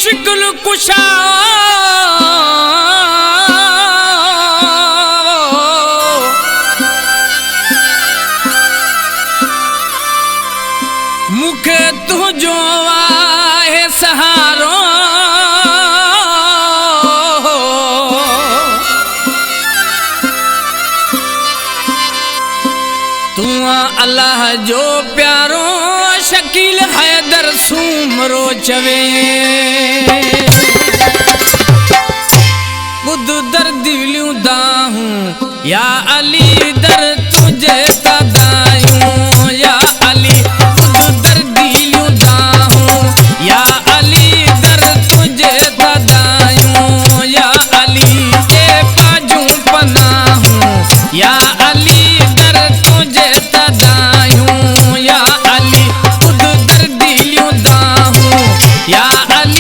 मुश्किल कुशा मुखे तुझो आहे सहारो तू अल्लाह जो प्यारो शकील हैदर सूमरो चवे बुध दर दिवलियों दाहूं या अली दर तुझे तदायूं या अली बुध दर दिवलियों दाहूं या अली दर तुझे तदायूं या अली ए पाजूं पनाहूं या अली दर तुझे तदायूं या अली बुध दर दिवलियों दाहूं या अली